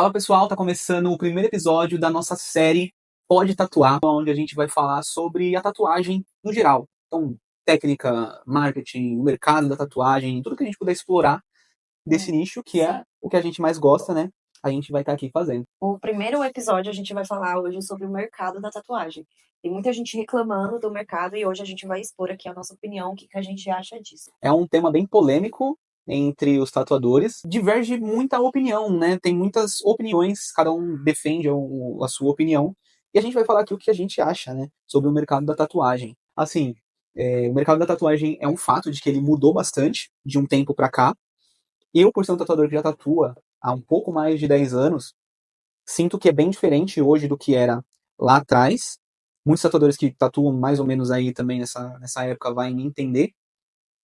Fala pessoal, tá começando o primeiro episódio da nossa série Pode Tatuar, onde a gente vai falar sobre a tatuagem no geral. Então, técnica, marketing, o mercado da tatuagem, tudo que a gente puder explorar desse nicho, que é o que a gente mais gosta, né? A gente vai estar aqui fazendo. O primeiro episódio a gente vai falar hoje sobre o mercado da tatuagem. Tem muita gente reclamando do mercado e hoje a gente vai expor aqui a nossa opinião, o que a gente acha disso. É um tema bem polêmico entre os tatuadores. Diverge muita opinião, né? Tem muitas opiniões, cada um defende a sua opinião. E a gente vai falar aqui o que a gente acha, né? Sobre o mercado da tatuagem. Assim, o mercado da tatuagem é um fato de que ele mudou bastante de um tempo pra cá. Eu, por ser um tatuador que já tatua há um pouco mais de 10 anos, sinto que é bem diferente hoje do que era lá atrás. Muitos tatuadores que tatuam mais ou menos aí também nessa época vai me entender.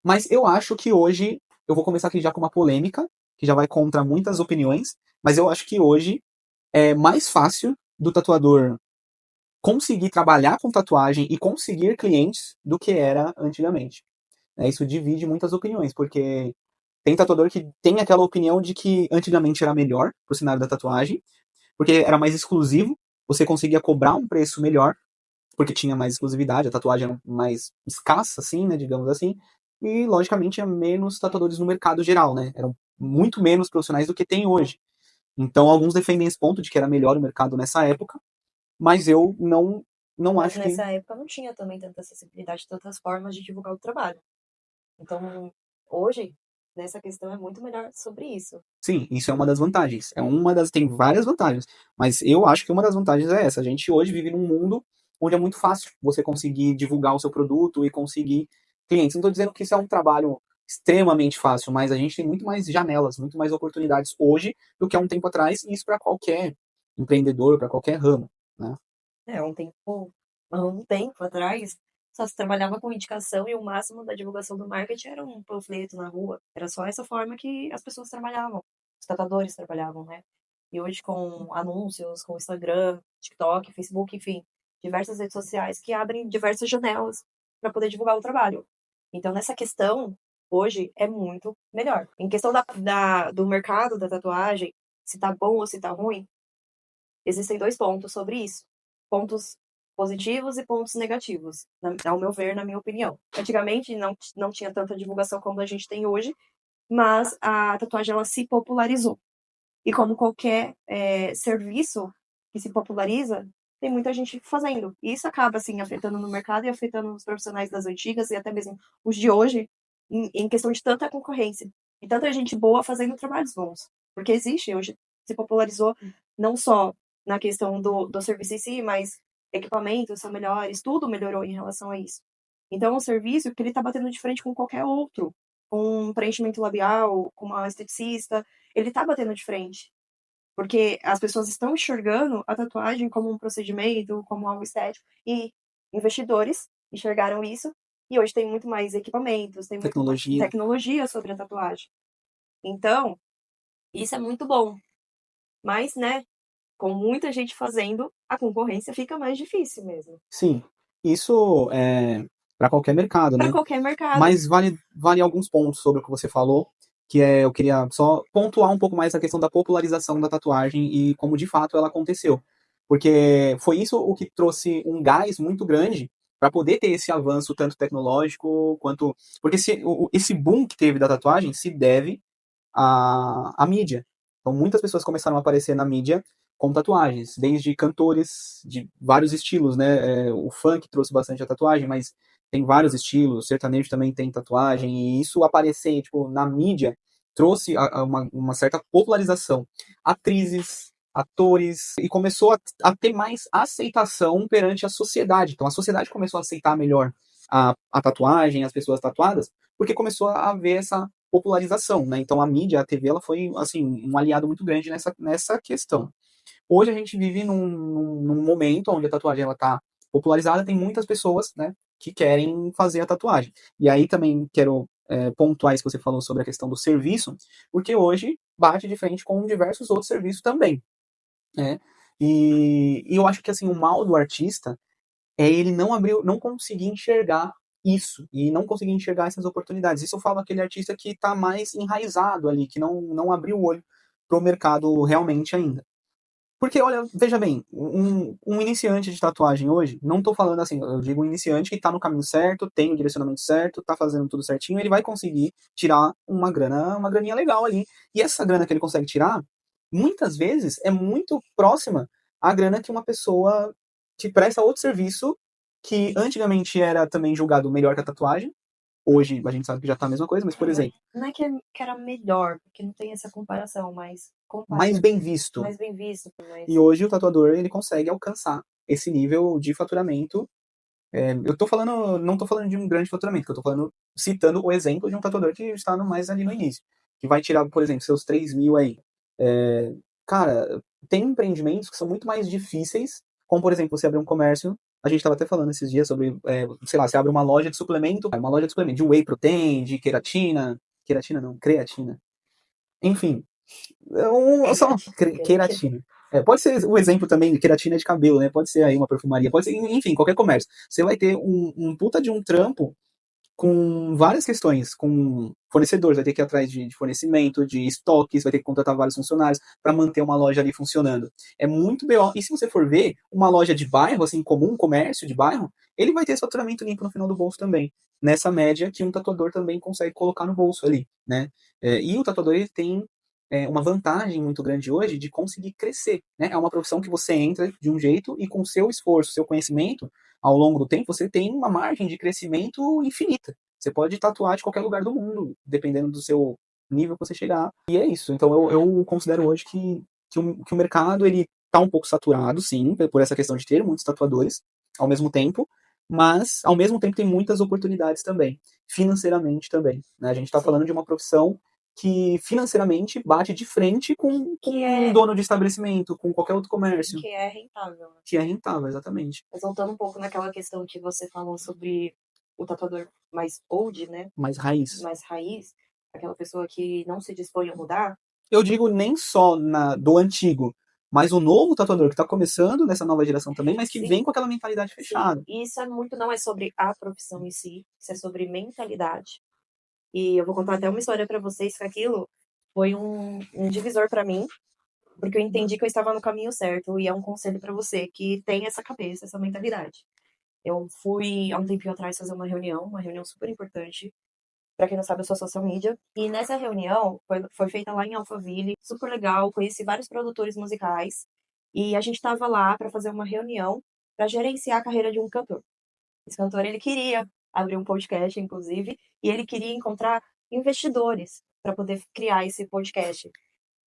Mas eu acho que hoje, eu vou começar aqui já com uma polêmica, que já vai contra muitas opiniões, mas eu acho que hoje é mais fácil do tatuador conseguir trabalhar com tatuagem e conseguir clientes do que era antigamente. Isso divide muitas opiniões, porque tem tatuador que tem aquela opinião de que antigamente era melhor pro cenário da tatuagem, porque era mais exclusivo, você conseguia cobrar um preço melhor, porque tinha mais exclusividade, a tatuagem era mais escassa, assim, né, digamos assim, e logicamente tinha menos tatuadores no mercado geral, né, eram muito menos profissionais do que tem hoje. Então alguns defendem esse ponto de que era melhor o mercado nessa época, mas eu não Mas acho que... nessa época não tinha também tanta acessibilidade, tantas formas de divulgar o trabalho. Então, hoje, nessa questão é muito melhor sobre isso. Sim, isso é uma das vantagens. Tem várias vantagens, mas eu acho que uma das vantagens é essa. A gente hoje vive num mundo onde é muito fácil você conseguir divulgar o seu produto e conseguir clientes. Não estou dizendo que isso é um trabalho extremamente fácil, mas a gente tem muito mais janelas, muito mais oportunidades hoje do que há um tempo atrás, e isso para qualquer empreendedor, para qualquer ramo, né? Um tempo atrás, só se trabalhava com indicação e o máximo da divulgação do marketing era um panfleto na rua. Era só essa forma que as pessoas trabalhavam, os tatuadores trabalhavam, né? E hoje com anúncios, com Instagram, TikTok, Facebook, enfim, diversas redes sociais que abrem diversas janelas para poder divulgar o trabalho. Então, nessa questão, hoje é muito melhor. Em questão do mercado da tatuagem, se tá bom ou se tá ruim, existem dois pontos sobre isso. Pontos positivos e pontos negativos, ao meu ver, na minha opinião. Antigamente não tinha tanta divulgação como a gente tem hoje, mas a tatuagem ela se popularizou. E como qualquer serviço que se populariza, tem muita gente fazendo. E isso acaba, assim, afetando no mercado e afetando os profissionais das antigas e até mesmo os de hoje, em questão de tanta concorrência. E tanta gente boa fazendo trabalhos bons. Porque existe hoje, se popularizou não só na questão do serviço em si, mas equipamentos são melhores, tudo melhorou em relação a isso. Então, é um serviço que ele está batendo de frente com qualquer outro, com um preenchimento labial, com uma esteticista, ele está batendo de frente. Porque as pessoas estão enxergando a tatuagem como um procedimento, como algo estético, e investidores enxergaram isso, e hoje tem muito mais equipamentos, tem muito mais Tecnologia. tecnologia sobre a tatuagem. Então, isso é muito bom. Mas, né, com muita gente fazendo, a concorrência fica mais difícil mesmo. Sim, isso é para qualquer mercado, Para né? qualquer mercado. Mas vale alguns pontos sobre o que você falou, que eu queria só pontuar um pouco mais a questão da popularização da tatuagem e como de fato ela aconteceu. Porque foi isso o que trouxe um gás muito grande para poder ter esse avanço tanto tecnológico quanto. Porque esse boom que teve da tatuagem se deve à mídia. Então muitas pessoas começaram a aparecer na mídia com tatuagens, desde cantores de vários estilos, né? O funk trouxe bastante a tatuagem, mas tem vários estilos, o sertanejo também tem tatuagem, e isso aparecer, tipo, na mídia trouxe uma certa popularização. Atrizes, atores, e começou a ter mais aceitação perante a sociedade. Então a sociedade começou a aceitar melhor a tatuagem, as pessoas tatuadas, porque começou a haver essa popularização, né? Então a mídia, a TV, ela foi, assim, um aliado muito grande nessa questão. Hoje a gente vive num momento onde a tatuagem ela tá popularizada, tem muitas pessoas, né, que querem fazer a tatuagem. E aí também quero pontuar isso que você falou sobre a questão do serviço, porque hoje bate de frente com diversos outros serviços também, né? E eu acho que assim o mal do artista é ele não conseguir enxergar isso e não conseguir enxergar essas oportunidades. Isso eu falo aquele artista que está mais enraizado ali, que não abriu o olho pro mercado realmente ainda. Porque, olha, veja bem, um iniciante de tatuagem hoje, não tô falando assim, eu digo um iniciante que tá no caminho certo, tem o direcionamento certo, tá fazendo tudo certinho, ele vai conseguir tirar uma grana, uma graninha legal ali. E essa grana que ele consegue tirar, muitas vezes, é muito próxima à grana que uma pessoa que presta outro serviço, que antigamente era também julgado melhor que a tatuagem, hoje a gente sabe que já tá a mesma coisa, mas, por exemplo, Não é que era melhor, porque não tem essa comparação, mas mais bem visto. mais bem visto. Mas... E hoje o tatuador ele consegue alcançar esse nível de faturamento. Eu tô falando, não tô falando de um grande faturamento, que eu tô falando, citando o exemplo de um tatuador que está mais ali no início, que vai tirar, por exemplo, seus 3 mil aí. Cara, tem empreendimentos que são muito mais difíceis, como, por exemplo, você abrir um comércio, a gente estava até falando esses dias sobre, sei lá, você abre uma loja de suplemento, de whey protein, de queratina não, creatina. Enfim, só queratina. Pode ser o exemplo também de queratina de cabelo, né? Pode ser aí uma perfumaria, pode ser, enfim, qualquer comércio. Você vai ter um puta de um trampo com várias questões, com fornecedores, vai ter que ir atrás de fornecimento, de estoques, vai ter que contratar vários funcionários para manter uma loja ali funcionando. É muito BO. E se você for ver, uma loja de bairro, assim, comum, um comércio de bairro, ele vai ter esse faturamento limpo no final do bolso também. Nessa média que um tatuador também consegue colocar no bolso ali, né? E o tatuador, ele tem uma vantagem muito grande hoje de conseguir crescer, né? É uma profissão que você entra de um jeito e com seu esforço, seu conhecimento, ao longo do tempo, você tem uma margem de crescimento infinita. Você pode tatuar de qualquer lugar do mundo, dependendo do seu nível que você chegar. E é isso. Então eu considero hoje que o mercado ele tá um pouco saturado, sim, por essa questão de ter muitos tatuadores ao mesmo tempo, mas ao mesmo tempo tem muitas oportunidades também, financeiramente também. Né? A gente está falando de uma profissão que financeiramente bate de frente com um dono de estabelecimento, com qualquer outro comércio. Que é rentável. Que é rentável, exatamente. Mas voltando um pouco naquela questão que você falou sobre o tatuador mais old, né? Mais raiz. Mais raiz, aquela pessoa que não se dispõe a mudar. Eu digo nem só do antigo, mas o novo tatuador que está começando nessa nova geração também, mas que vem com aquela mentalidade fechada. E isso não é sobre a profissão em si, isso é sobre mentalidade. E eu vou contar até uma história para vocês que aquilo foi um divisor para mim, porque eu entendi que eu estava no caminho certo, e é um conselho para você que tem essa cabeça, essa mentalidade. Eu fui há um tempinho atrás fazer uma reunião super importante. Para quem não sabe, eu sou social media. E nessa reunião, foi feita lá em Alphaville, super legal, conheci vários produtores musicais. E a gente estava lá para fazer uma reunião para gerenciar a carreira de um cantor. Esse cantor, ele queria abrir um podcast, inclusive, e ele queria encontrar investidores para poder criar esse podcast.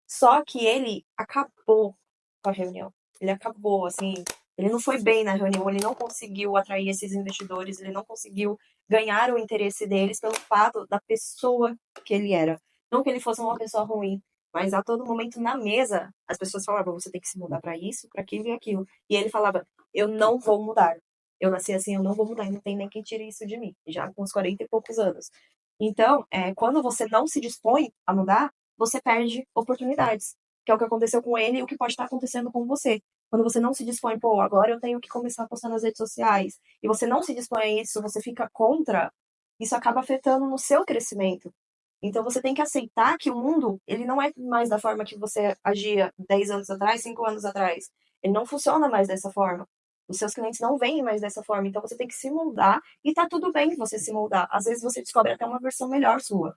Só que ele acabou com a reunião. Ele acabou, assim, ele não foi bem na reunião, ele não conseguiu atrair esses investidores, ele não conseguiu ganhar o interesse deles pelo fato da pessoa que ele era. Não que ele fosse uma pessoa ruim, mas a todo momento na mesa as pessoas falavam: você tem que se mudar para isso, para aquilo e aquilo. E ele falava: eu não vou mudar. Eu nasci assim, eu não vou mudar, e não tem nem quem tire isso de mim, já com uns 40 e poucos anos. Então, quando você não se dispõe a mudar, você perde oportunidades, que é o que aconteceu com ele e o que pode estar acontecendo com você. Quando você não se dispõe, pô, agora eu tenho que começar a postar nas redes sociais, e você não se dispõe a isso, você fica contra, isso acaba afetando no seu crescimento. Então você tem que aceitar que o mundo, ele não é mais da forma que você agia 10 anos atrás, 5 anos atrás. Ele não funciona mais dessa forma. Os seus clientes não vêm mais dessa forma, então você tem que se moldar, e tá tudo bem você se moldar. Às vezes você descobre até uma versão melhor sua.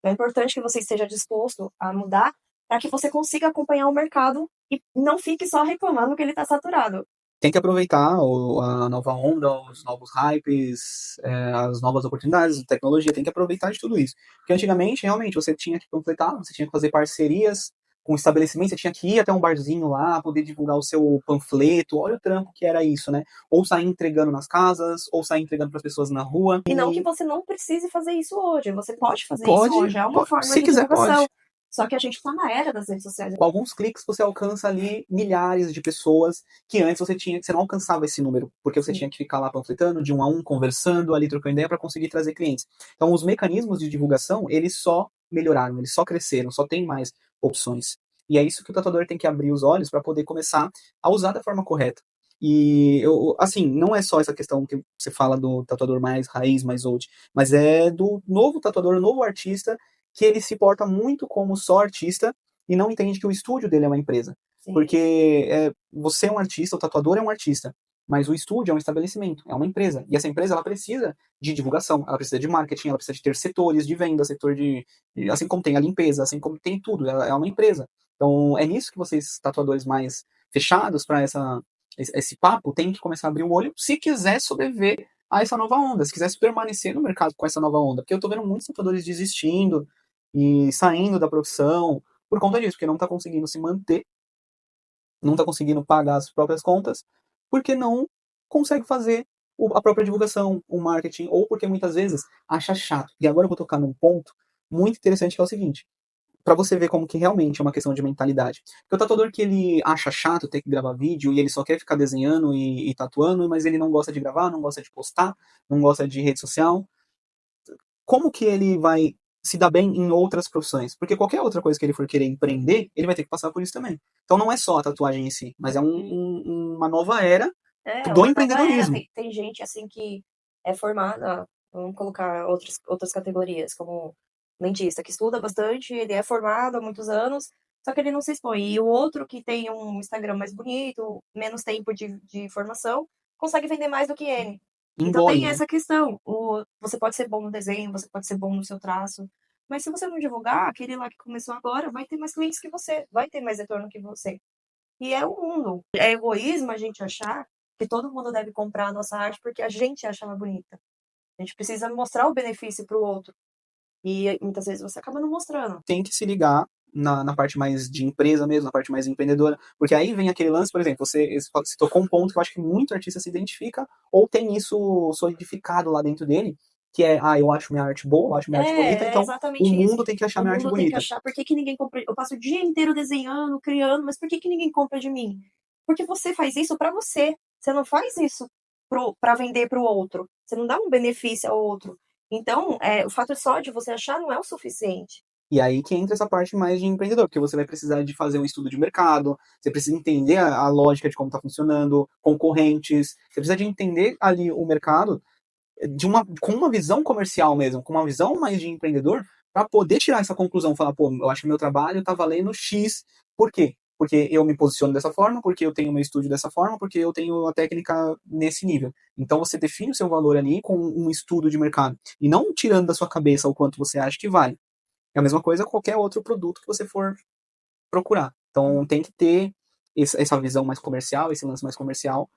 Então é importante que você esteja disposto a mudar para que você consiga acompanhar o mercado e não fique só reclamando que ele está saturado. Tem que aproveitar a nova onda, os novos hypes, as novas oportunidades, tecnologia, tem que aproveitar de tudo isso. Porque antigamente, realmente, você tinha que completar, você tinha que fazer parcerias com estabelecimentos, você tinha que ir até um barzinho lá, poder divulgar o seu panfleto, olha o trampo que era isso, né? Ou sair entregando nas casas, ou sair entregando para as pessoas na rua. E não que você não precise fazer isso hoje, você pode fazer isso hoje, é uma forma se de quiser, divulgação. pode. Só que a gente está na era das redes sociais. Com alguns cliques você alcança ali milhares de pessoas que antes você não alcançava esse número, porque você tinha que ficar lá panfletando de um a um, conversando, ali trocando ideia para conseguir trazer clientes. Então os mecanismos de divulgação, eles só melhoraram, eles só cresceram, só tem mais opções. E é isso que o tatuador tem que abrir os olhos para poder começar a usar da forma correta. E, assim, não é só essa questão que você fala do tatuador mais raiz, mais old, mas é do novo tatuador, novo artista, que ele se porta muito como só artista e não entende que o estúdio dele é uma empresa. Sim. Porque você é um artista, o tatuador é um artista, mas o estúdio é um estabelecimento, é uma empresa. E essa empresa, ela precisa de divulgação, ela precisa de marketing, ela precisa de ter setores de venda, setor assim como tem a limpeza, assim como tem tudo, ela é uma empresa. Então, é nisso que vocês, tatuadores mais fechados para esse papo, tem que começar a abrir o olho se quiser sobreviver a essa nova onda, se quiser permanecer no mercado com essa nova onda. Porque eu tô vendo muitos tatuadores desistindo e saindo da profissão por conta disso, porque não tá conseguindo se manter, não tá conseguindo pagar as próprias contas, porque não consegue fazer a própria divulgação, o marketing, ou porque muitas vezes acha chato. E agora eu vou tocar num ponto muito interessante que é o seguinte, para você ver como que realmente é uma questão de mentalidade. Porque o tatuador que ele acha chato ter que gravar vídeo e ele só quer ficar desenhando e tatuando, mas ele não gosta de gravar, não gosta de postar, não gosta de rede social, como que ele vai se dar bem em outras profissões? Porque qualquer outra coisa que ele for querer empreender, ele vai ter que passar por isso também. Então não é só a tatuagem em si, mas é uma nova era do uma nova era. empreendedorismo. Tem gente, assim, que é formada, vamos colocar outras categorias, como dentista, que estuda bastante, ele é formado há muitos anos, só que ele não se expõe. E o outro que tem um Instagram mais bonito, menos tempo de formação, consegue vender mais do que ele. Então Engole, tem né? essa questão. Você pode ser bom no desenho, você pode ser bom no seu traço, mas se você não divulgar, aquele lá que começou agora vai ter mais clientes que você, vai ter mais retorno que você. E é o mundo. É egoísmo a gente achar que todo mundo deve comprar a nossa arte porque a gente acha ela bonita. A gente precisa mostrar o benefício para o outro. E muitas vezes você acaba não mostrando. Tem que se ligar na parte mais de empresa mesmo, na parte mais empreendedora, porque aí vem aquele lance, por exemplo, você tocou um ponto que eu acho que muito artista se identifica, ou tem isso solidificado lá dentro dele, que é, eu acho minha arte boa, eu acho minha arte bonita, É então o exatamente isso. mundo tem que achar O minha arte mundo tem que bonita. achar por que ninguém compra. Eu passo o dia inteiro desenhando, criando, mas por que ninguém compra de mim? Porque você faz isso para você. Você não faz isso para vender para o outro. Você não dá um benefício ao outro. Então, o fato só de você achar não é o suficiente. E aí que entra essa parte mais de empreendedor, porque você vai precisar de fazer um estudo de mercado, você precisa entender a lógica de como está funcionando, concorrentes, você precisa de entender ali o mercado com uma visão comercial mesmo, com uma visão mais de empreendedor, para poder tirar essa conclusão, falar, pô, eu acho que meu trabalho está valendo X, por quê? Porque eu me posiciono dessa forma, porque eu tenho meu estúdio dessa forma, porque eu tenho a técnica nesse nível. Então você define o seu valor ali com um estudo de mercado, e não tirando da sua cabeça o quanto você acha que vale. É a mesma coisa qualquer outro produto que você for procurar. Então tem que ter essa visão mais comercial, esse lance mais comercial,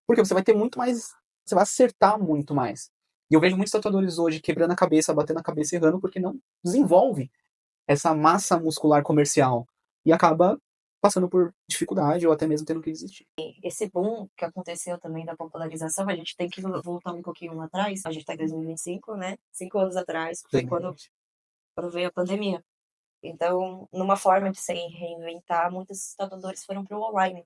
porque você vai ter muito mais, você vai acertar muito mais. E eu vejo muitos tatuadores hoje quebrando a cabeça, batendo a cabeça, errando, porque não desenvolve essa massa muscular comercial e acaba passando por dificuldade ou até mesmo tendo que desistir. Esse boom que aconteceu também da popularização, a gente tem que voltar um pouquinho lá atrás. A gente tá em 2025, né? 5 anos atrás, foi quando veio a pandemia. Então, numa forma de se reinventar, muitos tatuadores foram para o online,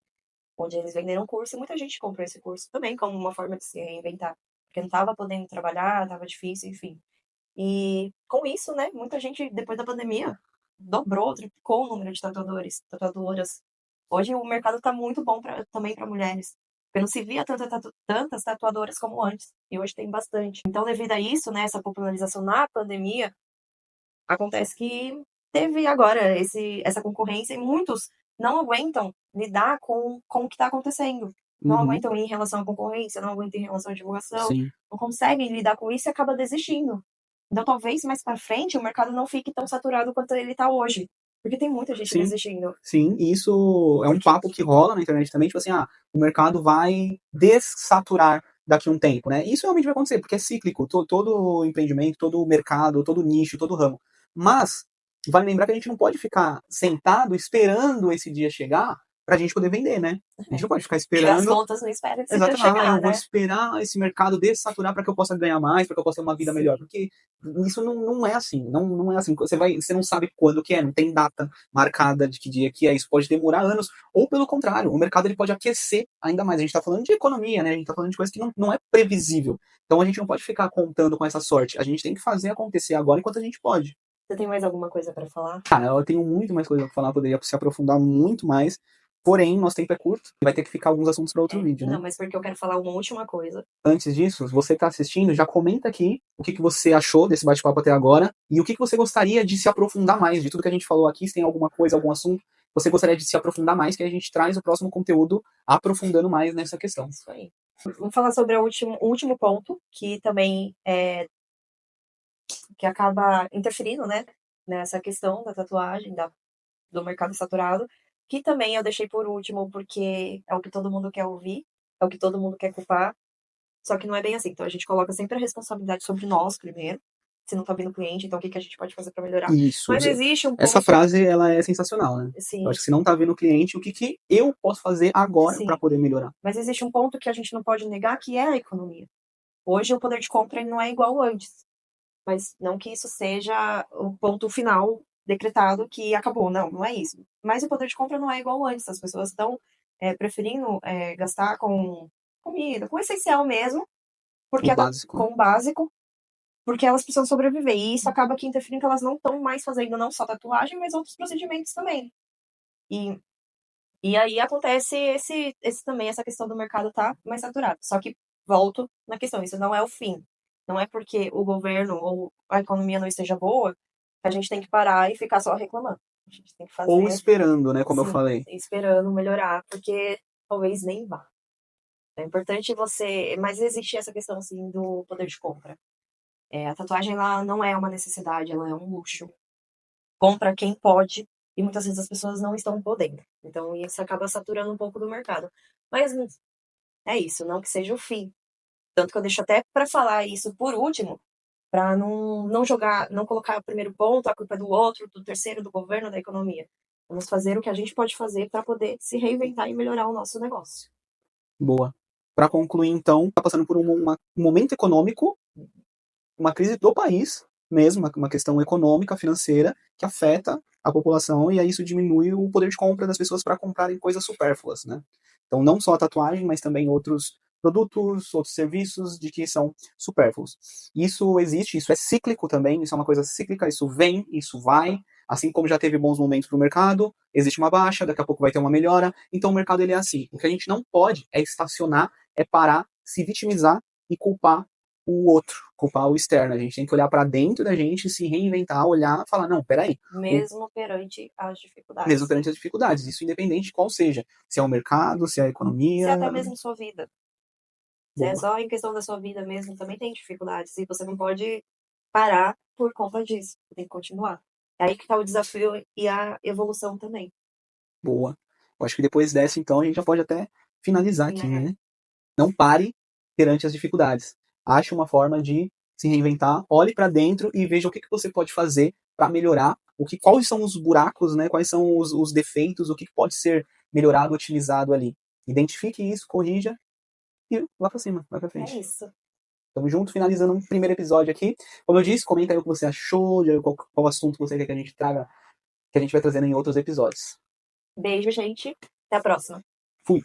onde eles venderam curso e muita gente comprou esse curso também como uma forma de se reinventar, porque não estava podendo trabalhar, estava difícil, enfim. E com isso, né, muita gente, depois da pandemia, dobrou, triplicou o número de tatuadores, tatuadoras. Hoje o mercado está muito bom também para mulheres, porque não se via tantas tatuadoras como antes, e hoje tem bastante. Então, devido a isso, né, essa popularização na pandemia, acontece que teve agora essa concorrência e muitos não aguentam lidar com o que está acontecendo. Não aguentam em relação à concorrência, não aguentam em relação à divulgação, Sim. não conseguem lidar com isso e acaba desistindo. Então, talvez mais para frente o mercado não fique tão saturado quanto ele está hoje. Porque tem muita gente desistindo. Sim, e isso é um papo que rola na internet também, tipo assim, o mercado vai dessaturar daqui a um tempo, né? Isso realmente vai acontecer, porque é cíclico, todo empreendimento, todo mercado, todo nicho, todo ramo. Mas, vale lembrar que a gente não pode ficar sentado esperando esse dia chegar pra gente poder vender, né? A gente não pode ficar As esperando. contas não esperam esse dia Exatamente, chegar, eu vou né? esperar esse mercado dessaturar para que eu possa ganhar mais, para que eu possa ter uma vida melhor. Porque isso não é assim, não é assim. Você não sabe quando que é, não tem data marcada de que dia que é. Isso pode demorar anos, ou pelo contrário, o mercado ele pode aquecer ainda mais. A gente está falando de economia, né? A gente está falando de coisa que não é previsível. Então a gente não pode ficar contando com essa sorte. A gente tem que fazer acontecer agora enquanto a gente pode. Você tem mais alguma coisa para falar? Cara, eu tenho muito mais coisa para falar, poderia se aprofundar muito mais. Porém, nosso tempo é curto e vai ter que ficar alguns assuntos para outro vídeo, né? Não, mas porque eu quero falar uma última coisa. Antes disso, você que tá assistindo, já comenta aqui o que você achou desse bate-papo até agora e o que você gostaria de se aprofundar mais de tudo que a gente falou aqui. Se tem alguma coisa, algum assunto que você gostaria de se aprofundar mais, que a gente traz o próximo conteúdo aprofundando mais nessa questão. Isso aí. Vamos falar sobre o último ponto, que também que acaba interferindo, né, nessa questão da tatuagem, do mercado saturado, que também eu deixei por último porque é o que todo mundo quer ouvir, é o que todo mundo quer culpar, só que não é bem assim. Então a gente coloca sempre a responsabilidade sobre nós primeiro, se não tá vindo cliente, então o que a gente pode fazer para melhorar. Isso. Mas existe um ponto... Essa frase, ela é sensacional, né? Sim. Eu acho que se não tá vindo cliente, o que eu posso fazer agora para poder melhorar? Mas existe um ponto que a gente não pode negar, que é a economia. Hoje o poder de compra ele não é igual antes. Mas não que isso seja o ponto final decretado que acabou. Não, não é isso. Mas o poder de compra não é igual antes. As pessoas estão preferindo gastar com comida, com o essencial mesmo, porque com o básico, porque elas precisam sobreviver. E isso acaba que interferindo que elas não estão mais fazendo não só tatuagem, mas outros procedimentos também. E aí acontece esse também, essa questão do mercado tá mais saturado. Só que volto na questão, isso não é o fim. Não é porque o governo ou a economia não esteja boa que a gente tem que parar e ficar só reclamando. A gente tem que fazer... Ou esperando, né, como sim, eu falei. Esperando melhorar, porque talvez nem vá. É importante você... Mas existe essa questão, assim, do poder de compra. A tatuagem, ela não é uma necessidade, ela é um luxo. Compra quem pode, e muitas vezes as pessoas não estão podendo. Então, isso acaba saturando um pouco do mercado. Mas é isso, não que seja o fim. Tanto que eu deixo até para falar isso por último, para não jogar, não colocar o primeiro ponto, a culpa é do outro, do terceiro, do governo, da economia. Vamos fazer o que a gente pode fazer para poder se reinventar e melhorar o nosso negócio. Boa. Para concluir, então, está passando por um momento econômico, uma crise do país mesmo, uma questão econômica, financeira, que afeta a população e aí isso diminui o poder de compra das pessoas para comprarem coisas supérfluas, né? Então, não só a tatuagem, mas também outros produtos, outros serviços de que são supérfluos. Isso existe, isso é cíclico também, isso é uma coisa cíclica, isso vem, isso vai, assim como já teve bons momentos para o mercado, existe uma baixa, daqui a pouco vai ter uma melhora, então o mercado ele é assim. O que a gente não pode é estacionar, é parar, se vitimizar e culpar o outro, culpar o externo. A gente tem que olhar para dentro da gente, se reinventar, olhar, falar, não, peraí. Mesmo perante as dificuldades. Mesmo perante as dificuldades, isso independente de qual seja. Se é o mercado, se é a economia. Se é até mesmo sua vida. Se Boa. é só em questão da sua vida mesmo, também tem dificuldades. E você não pode parar por conta disso. Tem que continuar. É aí que está o desafio e a evolução também. Boa. Eu acho que depois dessa, então, a gente já pode até finalizar aqui, né? Não pare perante as dificuldades. Ache uma forma de se reinventar, olhe para dentro e veja o que você pode fazer para melhorar, quais são os buracos, né? Quais são os defeitos, o que pode ser melhorado, otimizado ali. Identifique isso, corrija e vá para cima, vai para frente. É isso. Tamo junto, finalizando um primeiro episódio aqui. Como eu disse, comenta aí o que você achou, qual assunto você quer que a gente traga, que a gente vai trazendo em outros episódios. Beijo, gente. Até a próxima. Fui.